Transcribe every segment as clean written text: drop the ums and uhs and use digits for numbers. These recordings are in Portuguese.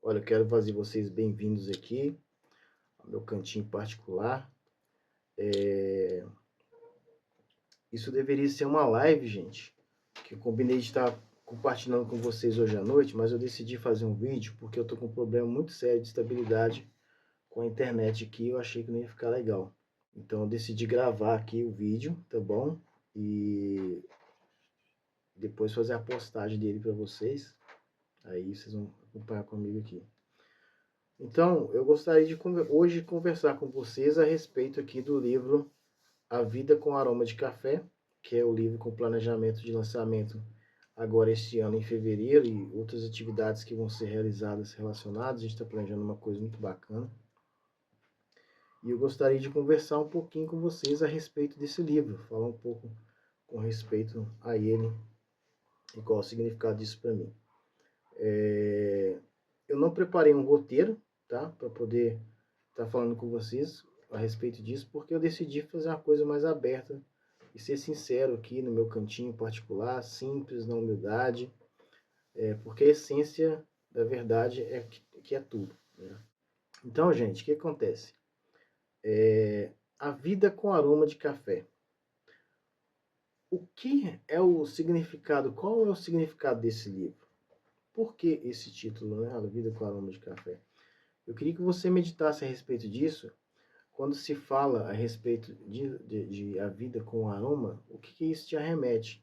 Olha, eu quero fazer vocês bem-vindos aqui ao meu cantinho particular. Isso deveria ser uma live, gente, que eu combinei de estar compartilhando com vocês hoje à noite, mas eu decidi fazer um vídeo porque eu tô com um problema muito sério de estabilidade com a internet aqui, eu achei que não ia ficar legal. Então eu decidi gravar aqui o vídeo, tá bom? E depois fazer a postagem dele para vocês. Aí vocês vão acompanhar comigo aqui. Então, eu gostaria de hoje conversar com vocês a respeito aqui do livro A Vida com Aroma de Café, que é o livro com planejamento de lançamento agora este ano em fevereiro e outras atividades que vão ser realizadas relacionadas. A gente está planejando uma coisa muito bacana. E eu gostaria de conversar um pouquinho com vocês a respeito desse livro, falar um pouco com respeito a ele e qual o significado disso para mim. Eu não preparei um roteiro, tá, para poder estar falando com vocês a respeito disso, porque eu decidi fazer uma coisa mais aberta e ser sincero aqui no meu cantinho particular, simples, na humildade, porque a essência da verdade é que é tudo, né? Então, gente, o que acontece? A vida com aroma de café. O que é o significado? Qual é o significado desse livro? Por que esse título, né? A vida com aroma de café. Eu queria que você meditasse a respeito disso. Quando se fala a respeito de a vida com aroma, o que isso te arremete?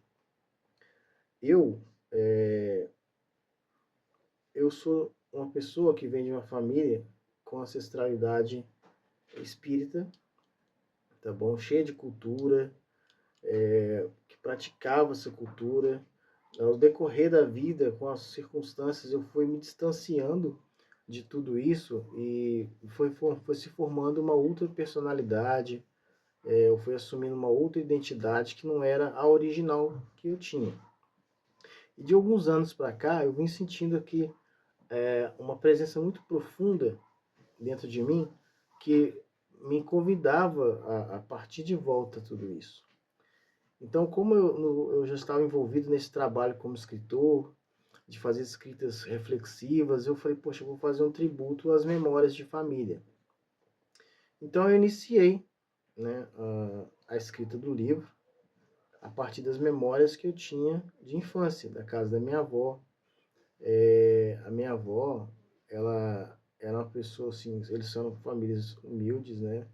Eu, é, eu sou uma pessoa que vem de uma família com ancestralidade espírita, tá bom? Cheia de cultura, que praticava essa cultura. Ao decorrer da vida, com as circunstâncias, eu fui me distanciando de tudo isso e foi se formando uma outra personalidade. Eu fui assumindo uma outra identidade que não era a original que eu tinha. E de alguns anos para cá, eu vim sentindo aqui uma presença muito profunda dentro de mim que me convidava a partir de volta tudo isso. Então, como eu já estava envolvido nesse trabalho como escritor, de fazer escritas reflexivas, eu falei, poxa, eu vou fazer um tributo às memórias de família. Então, eu iniciei, né, a escrita do livro a partir das memórias que eu tinha de infância, da casa da minha avó. A minha avó, ela era uma pessoa assim, eles são famílias humildes, né?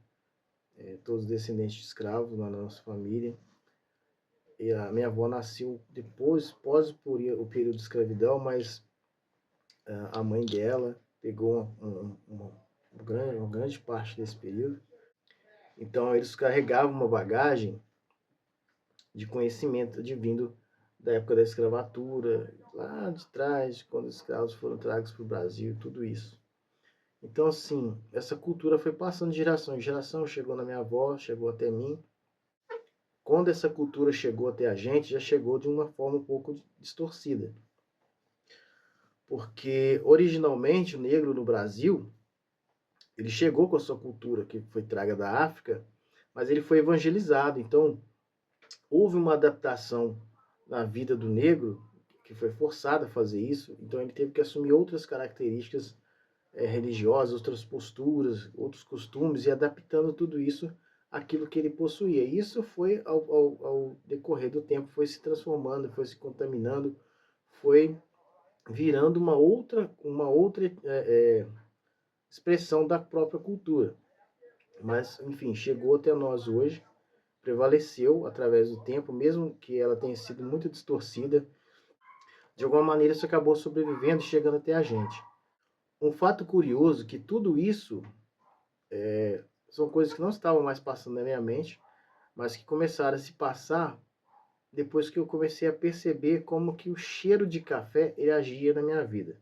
Todos descendentes de escravos na nossa família. E a minha avó nasceu depois, pós o período de escravidão, mas a mãe dela pegou uma grande parte desse período. Então eles carregavam uma bagagem de conhecimento advindo da época da escravatura, lá de trás, quando os escravos foram tragos para o Brasil, tudo isso. Então, assim, essa cultura foi passando de geração em geração, chegou na minha avó, chegou até mim. Quando essa cultura chegou até a gente, já chegou de uma forma um pouco distorcida. Porque, originalmente, o negro no Brasil, ele chegou com a sua cultura, que foi traga da África, mas ele foi evangelizado. Então, houve uma adaptação na vida do negro, que foi forçado a fazer isso, então ele teve que assumir outras características religiosas, outras posturas, outros costumes, e adaptando tudo isso àquilo que ele possuía. Isso foi, ao decorrer do tempo, foi se transformando, foi se contaminando, foi virando uma outra expressão da própria cultura. Mas, enfim, chegou até nós hoje, prevaleceu através do tempo, mesmo que ela tenha sido muito distorcida, de alguma maneira isso acabou sobrevivendo e chegando até a gente. Um fato curioso é que tudo isso são coisas que não estavam mais passando na minha mente, mas que começaram a se passar depois que eu comecei a perceber como que o cheiro de café ele agia na minha vida.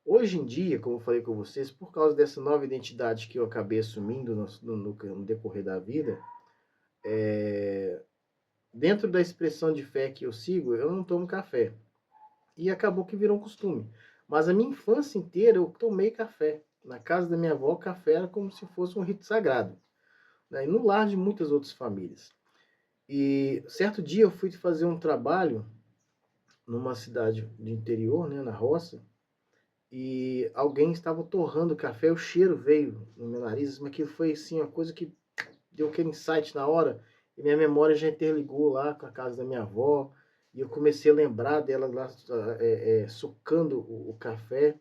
Hoje em dia, como eu falei com vocês, por causa dessa nova identidade que eu acabei assumindo no decorrer da vida, dentro da expressão de fé que eu sigo, eu não tomo café. E acabou que virou um costume. Mas a minha infância inteira eu tomei café. Na casa da minha avó, o café era como se fosse um rito sagrado, né? E no lar de muitas outras famílias. E certo dia eu fui fazer um trabalho numa cidade de interior, né, na roça, e alguém estava torrando café, o cheiro veio no meu nariz, mas aquilo foi assim, uma coisa que deu aquele insight na hora, e minha memória já interligou lá com a casa da minha avó, e eu comecei a lembrar dela lá sucando o café,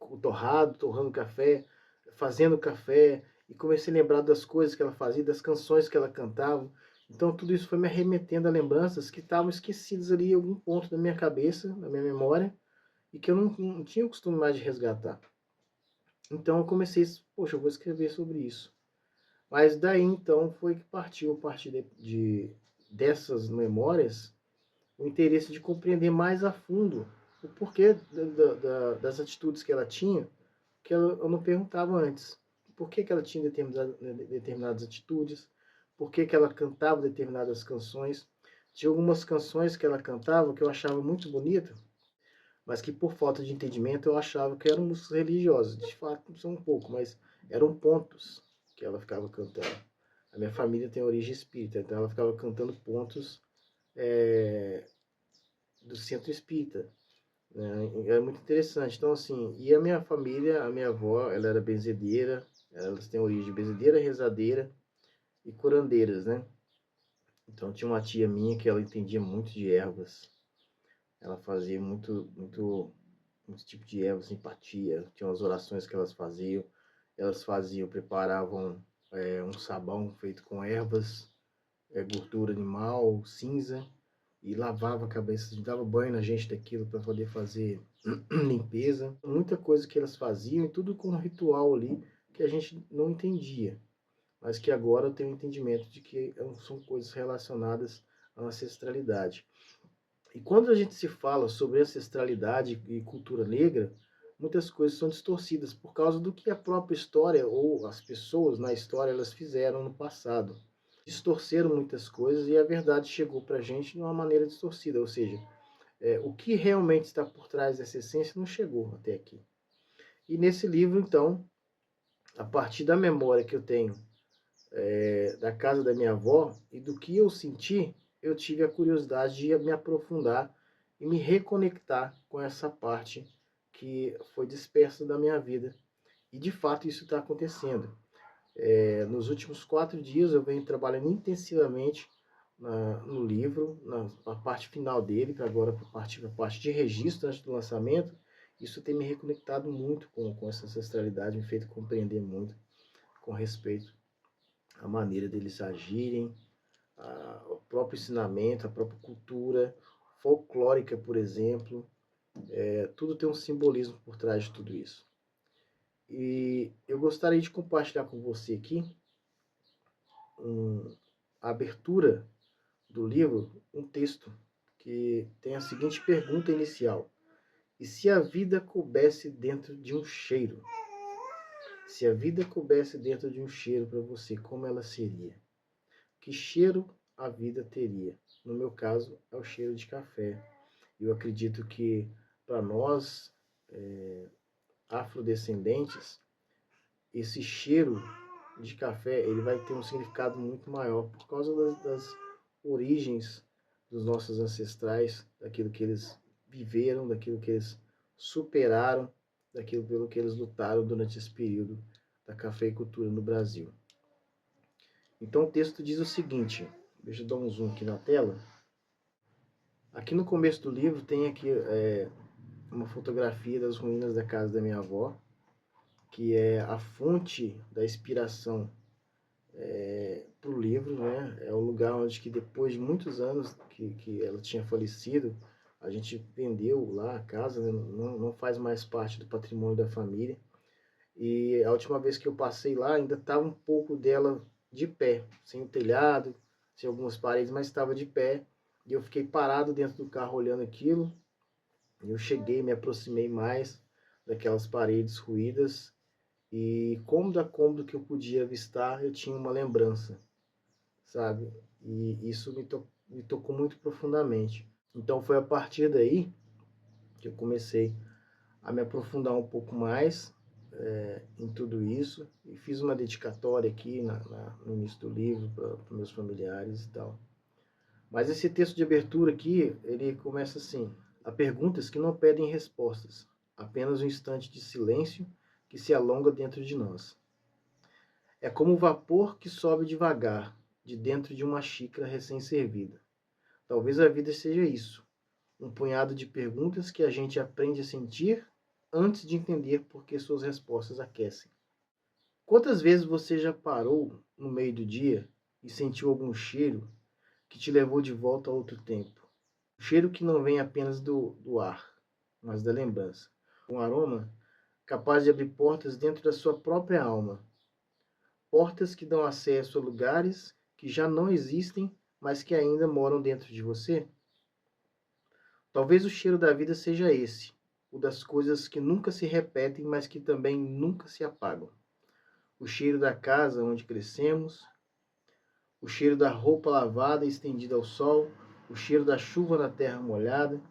o torrado, torrando café, fazendo café, e comecei a lembrar das coisas que ela fazia, das canções que ela cantava. Então tudo isso foi me arremetendo a lembranças que estavam esquecidas ali em algum ponto da minha cabeça, na minha memória, e que eu não tinha o costume mais de resgatar. Então eu comecei, poxa, eu vou escrever sobre isso. Mas daí então foi que partiu, a partir dessas memórias, o interesse de compreender mais a fundo o porquê das atitudes que ela tinha, que eu não perguntava antes. Por que ela tinha determinadas atitudes, por que ela cantava determinadas canções. Tinha algumas canções que ela cantava que eu achava muito bonita, mas que por falta de entendimento eu achava que eram músicas religiosas. De fato, são um pouco, mas eram pontos que ela ficava cantando. A minha família tem origem espírita, então ela ficava cantando pontos é, do centro espírita, né? É muito interessante. Então, assim, e a minha família, a minha avó, ela era benzedeira, elas têm origem benzedeira, rezadeira e curandeiras, né? Então, tinha uma tia minha que ela entendia muito de ervas, ela fazia muito tipo de erva, simpatia, tinha umas orações que elas faziam, preparavam um sabão feito com ervas, gordura animal, cinza, e lavava a cabeça, dava banho na gente daquilo para poder fazer limpeza. Muita coisa que elas faziam, e tudo com um ritual ali que a gente não entendia, mas que agora eu tenho um entendimento de que são coisas relacionadas à ancestralidade. E quando a gente se fala sobre ancestralidade e cultura negra, muitas coisas são distorcidas por causa do que a própria história ou as pessoas na história elas fizeram no passado. Distorceram muitas coisas e a verdade chegou para a gente de uma maneira distorcida, ou seja, o que realmente está por trás dessa essência não chegou até aqui. E nesse livro, então, a partir da memória que eu tenho da casa da minha avó e do que eu senti, eu tive a curiosidade de me aprofundar e me reconectar com essa parte que foi dispersa da minha vida. E de fato isso está acontecendo. Nos últimos 4 dias eu venho trabalhando intensivamente no livro, na parte final dele, para agora para a parte de registro antes do lançamento. Isso tem me reconectado muito com essa ancestralidade, me feito compreender muito com respeito à maneira deles agirem, o próprio ensinamento, a própria cultura folclórica, por exemplo. Tudo tem um simbolismo por trás de tudo isso. E eu gostaria de compartilhar com você aqui a abertura do livro, um texto que tem a seguinte pergunta inicial: e se a vida coubesse dentro de um cheiro? Se a vida coubesse dentro de um cheiro para você, como ela seria? Que cheiro a vida teria? No meu caso, é o cheiro de café. Eu acredito que para nós, afrodescendentes, esse cheiro de café ele vai ter um significado muito maior por causa das origens dos nossos ancestrais, daquilo que eles viveram, daquilo que eles superaram, daquilo pelo que eles lutaram durante esse período da cafeicultura no Brasil. Então o texto diz o seguinte, deixa eu dar um zoom aqui na tela. Aqui no começo do livro tem aqui uma fotografia das ruínas da casa da minha avó, que é a fonte da inspiração para o livro, né? É o lugar onde que depois de muitos anos que ela tinha falecido, a gente vendeu lá a casa, né? Não faz mais parte do patrimônio da família. E a última vez que eu passei lá, ainda estava um pouco dela de pé, sem o telhado, sem algumas paredes, mas estava de pé. E eu fiquei parado dentro do carro olhando aquilo. Eu cheguei, me aproximei mais daquelas paredes ruídas e cômodo a cômodo que eu podia avistar, eu tinha uma lembrança, sabe? E isso me tocou muito profundamente. Então foi a partir daí que eu comecei a me aprofundar um pouco mais em tudo isso e fiz uma dedicatória aqui no início do livro para meus familiares e tal. Mas esse texto de abertura aqui, ele começa assim: há perguntas que não pedem respostas, apenas um instante de silêncio que se alonga dentro de nós. É como o vapor que sobe devagar, de dentro de uma xícara recém-servida. Talvez a vida seja isso, um punhado de perguntas que a gente aprende a sentir antes de entender por que suas respostas aquecem. Quantas vezes você já parou no meio do dia e sentiu algum cheiro que te levou de volta a outro tempo? Um cheiro que não vem apenas do ar, mas da lembrança. Um aroma capaz de abrir portas dentro da sua própria alma. Portas que dão acesso a lugares que já não existem, mas que ainda moram dentro de você. Talvez o cheiro da vida seja esse, o das coisas que nunca se repetem, mas que também nunca se apagam. O cheiro da casa onde crescemos, o cheiro da roupa lavada e estendida ao sol, o cheiro da chuva na terra molhada,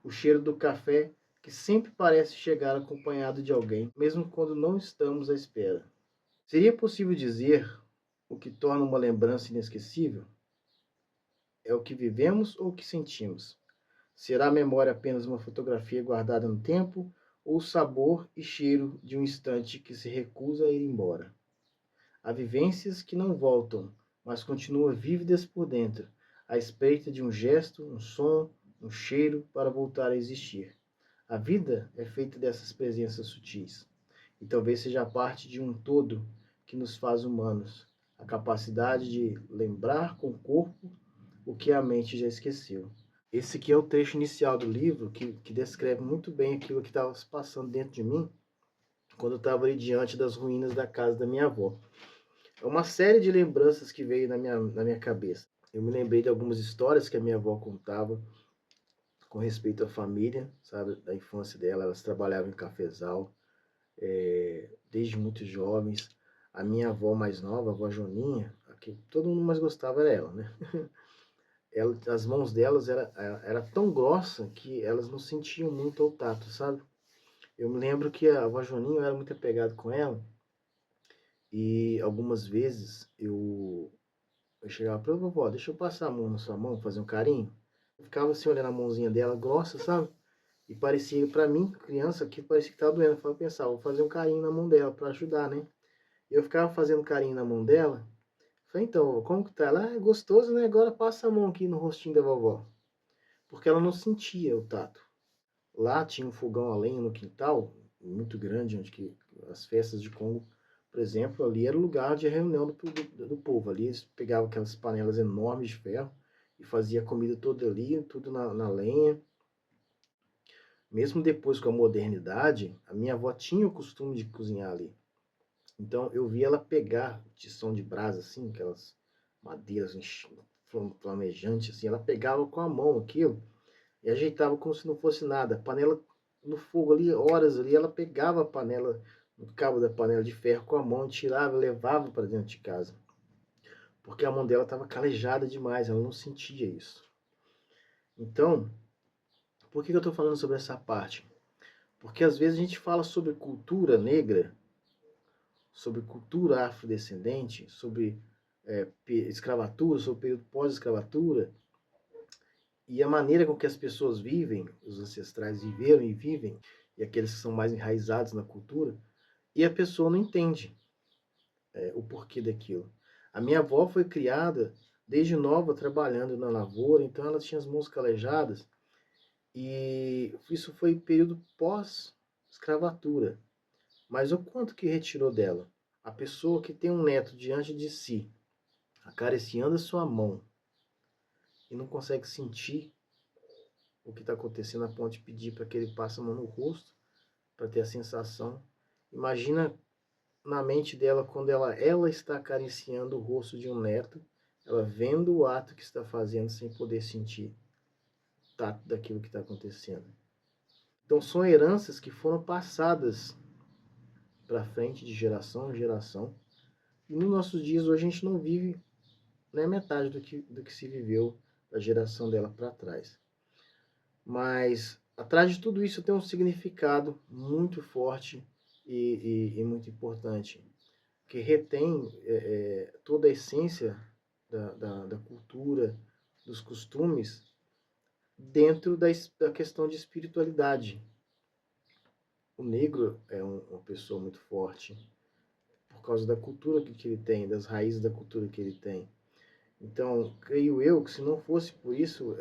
o cheiro do café que sempre parece chegar acompanhado de alguém, mesmo quando não estamos à espera. Seria possível dizer o que torna uma lembrança inesquecível? É o que vivemos ou o que sentimos? Será a memória apenas uma fotografia guardada no tempo ou o sabor e cheiro de um instante que se recusa a ir embora? Há vivências que não voltam, mas continuam vívidas por dentro, à espreita de um gesto, um som, um cheiro para voltar a existir. A vida é feita dessas presenças sutis, e talvez seja parte de um todo que nos faz humanos, a capacidade de lembrar com o corpo o que a mente já esqueceu. Esse aqui é o trecho inicial do livro que descreve muito bem aquilo que estava se passando dentro de mim quando eu estava ali diante das ruínas da casa da minha avó. É uma série de lembranças que veio na minha cabeça. Eu me lembrei de algumas histórias que a minha avó contava com respeito à família, sabe, da infância dela. Elas trabalhavam em cafezal, desde muito jovens. A minha avó mais nova, a avó Joninha, a que todo mundo mais gostava era ela, né? As mãos delas era tão grossa que elas não sentiam muito o tato, sabe? Eu me lembro que a avó Joninha, eu era muito apegado com ela, e algumas vezes eu chegava pra ela: vovó, deixa eu passar a mão na sua mão, fazer um carinho. Eu ficava assim olhando a mãozinha dela, grossa, sabe? E parecia, pra mim, criança, que parecia que tava doendo. Eu pensava, vou fazer um carinho na mão dela pra ajudar, né? E eu ficava fazendo carinho na mão dela. Falei: então, como que tá? Ela: é gostoso, né? Agora passa a mão aqui no rostinho da vovó. Porque ela não sentia o tato. Lá tinha um fogão a lenha no quintal, muito grande, onde que as festas de Congo, por exemplo, ali era o lugar de reunião do povo. Ali eles pegavam aquelas panelas enormes de ferro e fazia a comida toda ali, tudo na lenha. Mesmo depois com a modernidade, a minha avó tinha o costume de cozinhar ali. Então eu via ela pegar tição de brasa, assim, aquelas madeiras flamejantes, assim, ela pegava com a mão aquilo e ajeitava como se não fosse nada. A panela no fogo ali, horas ali, ela pegava a panela, o cabo da panela de ferro com a mão, tirava, levava para dentro de casa. Porque a mão dela estava calejada demais, ela não sentia isso. Então, por que eu estou falando sobre essa parte? Porque às vezes a gente fala sobre cultura negra, sobre cultura afrodescendente, sobre escravatura, sobre o período pós-escravatura, e a maneira com que as pessoas vivem, os ancestrais viveram e vivem, e aqueles que são mais enraizados na cultura, e a pessoa não entende o porquê daquilo. A minha avó foi criada desde nova trabalhando na lavoura, então ela tinha as mãos calejadas, e isso foi período pós-escravatura. Mas o quanto que retirou dela? A pessoa que tem um neto diante de si, acariciando a sua mão, e não consegue sentir o que está acontecendo a ponto de pedir para que ele passe a mão no rosto, para ter a sensação. Imagina na mente dela quando ela está acariciando o rosto de um neto, ela vendo o ato que está fazendo sem poder sentir o tato daquilo que está acontecendo. Então são heranças que foram passadas para frente de geração em geração. E nos nossos dias hoje a gente não vive nem metade do que se viveu da geração dela para trás. Mas atrás de tudo isso tem um significado muito forte e muito importante, que retém toda a essência da cultura, dos costumes, dentro da questão de espiritualidade. o negro é uma pessoa muito forte por causa da cultura que ele tem, das raízes da cultura que ele tem. Então, creio eu que se não fosse por isso,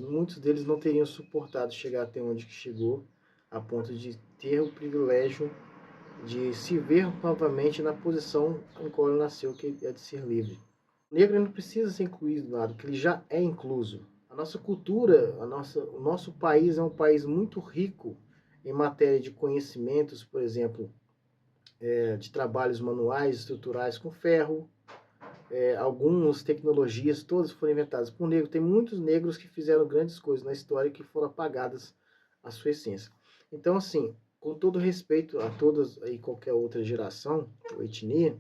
muitos deles não teriam suportado chegar até onde chegou, a ponto de ter o privilégio de se ver novamente na posição em qual ele nasceu, que é de ser livre. O negro não precisa ser incluído no nada, porque ele já é incluso. A nossa cultura, o nosso país é um país muito rico em matéria de conhecimentos, por exemplo, de trabalhos manuais, estruturais com ferro, algumas tecnologias, todas foram inventadas por negros. Tem muitos negros que fizeram grandes coisas na história que foram apagadas a sua essência. Então, assim, com todo respeito a todas e qualquer outra geração ou etnia,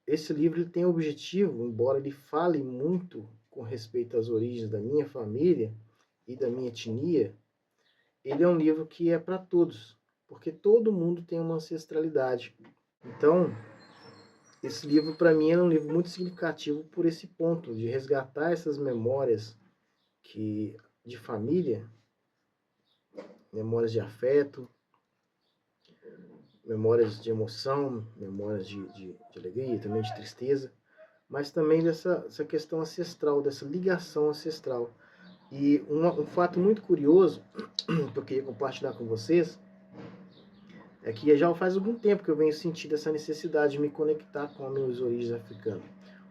esse livro ele tem o objetivo, embora ele fale muito com respeito às origens da minha família e da minha etnia, ele é um livro que é para todos, porque todo mundo tem uma ancestralidade. Então, esse livro para mim é um livro muito significativo por esse ponto de resgatar essas memórias que de família, memórias de afeto, memórias de emoção, memórias de alegria, também de tristeza, mas também dessa questão ancestral, dessa ligação ancestral. E um fato muito curioso que eu queria compartilhar com vocês é que já faz algum tempo que eu venho sentindo essa necessidade de me conectar com as minhas origens africanas.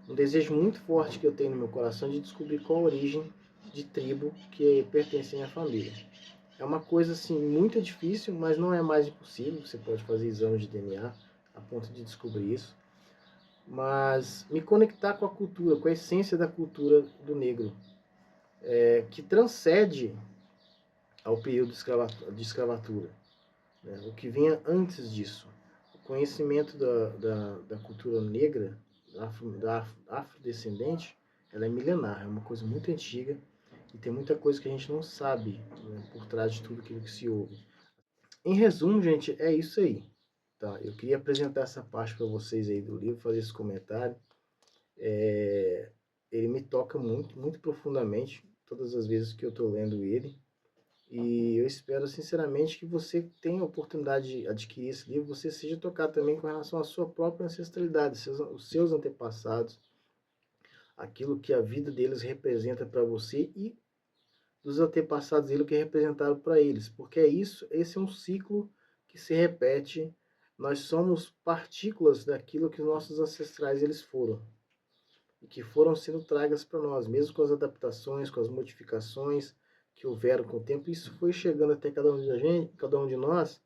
Um desejo muito forte que eu tenho no meu coração de descobrir qual a origem de tribo que pertence à minha família. É uma coisa assim muito difícil, mas não é mais impossível. Você pode fazer exames de DNA a ponto de descobrir isso. Mas me conectar com a cultura, com a essência da cultura do negro, que transcende ao período de escravatura, né? O que vinha antes disso. O conhecimento da cultura negra, da afrodescendente, ela é milenar, é uma coisa muito antiga e tem muita coisa que a gente não sabe, né, por trás de tudo aquilo que se ouve. Em resumo, gente, é isso aí. Tá? Eu queria apresentar essa parte para vocês aí do livro, fazer esse comentário. Ele me toca muito, muito profundamente, todas as vezes que eu estou lendo ele. E eu espero sinceramente que você tenha a oportunidade de adquirir esse livro, você seja tocado também com relação à sua própria ancestralidade, os seus antepassados, aquilo que a vida deles representa para você e dos antepassados dele, o que representaram para eles, porque esse é um ciclo que se repete. Nós somos partículas daquilo que os nossos ancestrais eles foram e que foram sendo tragas para nós, mesmo com as adaptações, com as modificações que houveram com o tempo, isso foi chegando até cada um de nós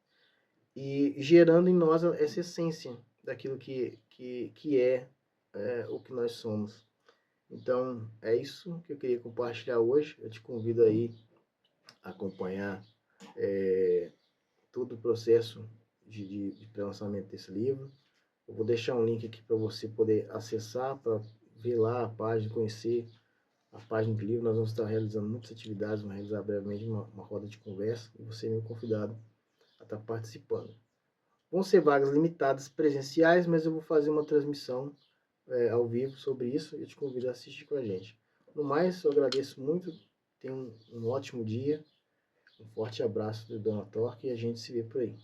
e gerando em nós essa essência daquilo que é o que nós somos. Então, é isso que eu queria compartilhar hoje. Eu te convido aí a acompanhar todo o processo de pré-lançamento desse livro. Eu vou deixar um link aqui para você poder acessar, para ver lá a página, conhecer a página do livro. Nós vamos estar realizando muitas atividades, vamos realizar brevemente uma roda de conversa e você é meu convidado a estar participando. Vão ser vagas limitadas presenciais, mas eu vou fazer uma transmissão ao vivo sobre isso e eu te convido a assistir com a gente. No mais, eu agradeço muito, tenha um ótimo dia, um forte abraço do Dona Torque e a gente se vê por aí.